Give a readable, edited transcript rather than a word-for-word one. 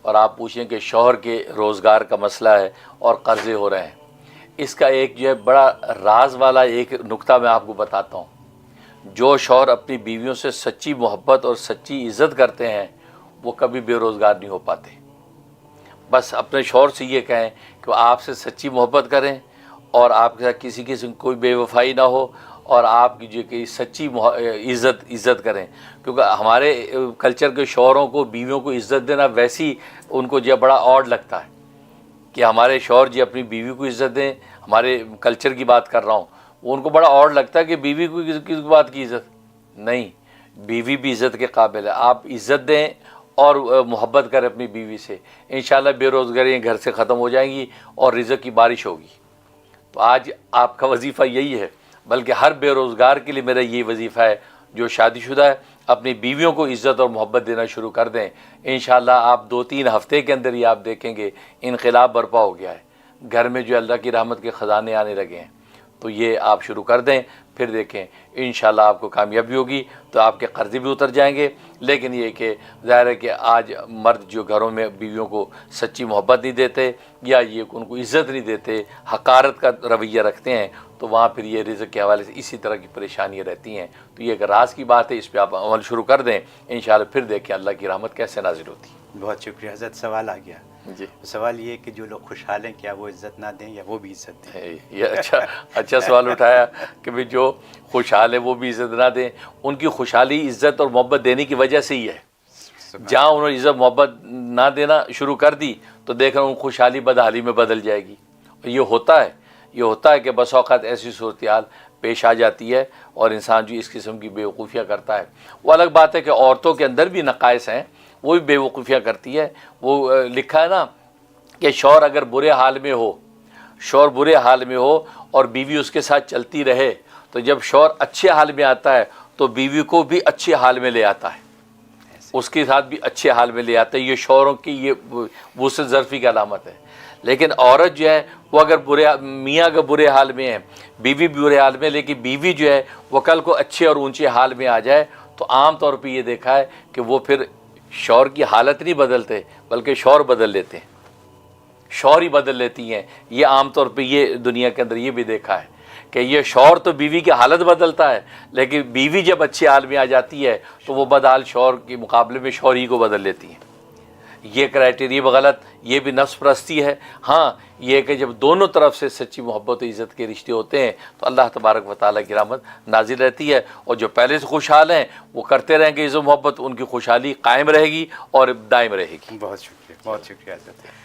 اور آپ پوچھیں کہ شوہر کے روزگار کا مسئلہ ہے اور قرضے ہو رہے ہیں، اس کا ایک جو ہے بڑا راز والا ایک نکتہ میں آپ کو بتاتا ہوں۔ جو شوہر اپنی بیویوں سے سچی محبت اور سچی عزت کرتے ہیں وہ کبھی بے روزگار نہیں ہو پاتے۔ بس اپنے شوہر سے یہ کہیں کہ وہ آپ سے سچی محبت کریں اور آپ کے ساتھ کسی قسم کوئی بے وفائی نہ ہو، اور آپ کی جو کہ سچی عزت کریں، کیونکہ ہمارے کلچر کے شوہروں کو بیویوں کو عزت دینا ویسی ان کو جو بڑا آڈ لگتا ہے کہ ہمارے شوہر جی اپنی بیوی کو عزت دیں۔ ہمارے کلچر کی بات کر رہا ہوں، وہ ان کو بڑا آڈ لگتا ہے کہ بیوی کو کس بات کی عزت نہیں، بیوی بھی عزت کے قابل ہے۔ آپ عزت دیں اور محبت کریں اپنی بیوی سے، انشاءاللہ بے روزگاریاں گھر سے ختم ہو جائیں گی اور رزق کی بارش ہوگی۔ تو آج آپ کا وظیفہ یہی ہے، بلکہ ہر بے روزگار کے لیے میرا یہ وظیفہ ہے جو شادی شدہ ہے، اپنی بیویوں کو عزت اور محبت دینا شروع کر دیں۔ انشاءاللہ آپ 2-3 ہفتے کے اندر ہی آپ دیکھیں گے انقلاب برپا ہو گیا ہے، گھر میں جو اللہ کی رحمت کے خزانے آنے لگے ہیں۔ تو یہ آپ شروع کر دیں، پھر دیکھیں انشاءاللہ آپ کو کامیابی ہوگی، تو آپ کے قرضے بھی اتر جائیں گے۔ لیکن یہ کہ ظاہر ہے کہ آج مرد جو گھروں میں بیویوں کو سچی محبت نہیں دیتے یا یہ ان کو عزت نہیں دیتے، حقارت کا رویہ رکھتے ہیں، تو وہاں پھر یہ رزق کے حوالے سے اسی طرح کی پریشانیاں رہتی ہیں۔ تو یہ ایک راز کی بات ہے، اس پہ آپ عمل شروع کر دیں، انشاءاللہ پھر دیکھیں اللہ کی رحمت کیسے نازل ہوتی ہے۔ بہت شکریہ حضرت۔ سوال آ گیا جی، سوال یہ ہے کہ جو لوگ خوشحال ہیں کیا وہ عزت نہ دیں یا وہ بھی عزت دیں؟ یہ اچھا سوال اٹھایا کہ بھی جو خوشحال ہے وہ بھی عزت نہ دیں۔ ان کی خوشحالی عزت اور محبت دینے کی وجہ سے ہی ہے۔ جہاں انہوں نے عزت محبت نہ دینا شروع کر دی تو دیکھیں ان خوشحالی بدحالی میں بدل جائے گی۔ اور یہ ہوتا ہے کہ بس اوقات ایسی صورتحال پیش آ جاتی ہے اور انسان جو اس قسم کی بیوقوفیاں کرتا ہے۔ وہ الگ بات ہے کہ عورتوں کے اندر بھی نقائص ہیں، وہ بھی بیوقوفیاں کرتی ہے۔ وہ لکھا ہے نا کہ شوہر اگر برے حال میں ہو اور بیوی اس کے ساتھ چلتی رہے، تو جب شوہر اچھے حال میں آتا ہے تو بیوی کو بھی اچھے حال میں لے آتا ہے، اس کے ساتھ بھی اچھے حال میں لے آتا ہے۔ یہ شوہروں کی یہ وسعت ظرفی کی علامت ہے۔ لیکن عورت جو ہے وہ اگر میاں اگر برے حال میں ہے، بیوی بھی برے حال میں، لیکن بیوی جو ہے وہ کل کو اچھے اور اونچے حال میں آ جائے، تو عام طور پہ یہ دیکھا ہے کہ وہ پھر شوہر کی حالت نہیں بدلتے بلکہ شوہر بدل لیتے ہیں، شوہر ہی بدل لیتی ہیں۔ یہ عام طور پہ یہ دنیا کے اندر یہ بھی دیکھا ہے کہ یہ شوہر تو بیوی کی حالت بدلتا ہے، لیکن بیوی جب اچھے حال میں آ جاتی ہے تو وہ بدحال شوہر کے مقابلے میں شوہر ہی کو بدل لیتی ہیں۔ یہ کرائٹیریا غلط، یہ بھی نفس پرستی ہے۔ ہاں یہ کہ جب دونوں طرف سے سچی محبت و عزت کے رشتے ہوتے ہیں تو اللہ تبارک و تعالیٰ کی رحمت نازل رہتی ہے، اور جو پہلے سے خوشحال ہیں وہ کرتے رہیں گے عزت محبت، ان کی خوشحالی قائم رہے گی اور دائم رہے گی۔ بہت شکریہ حضرت۔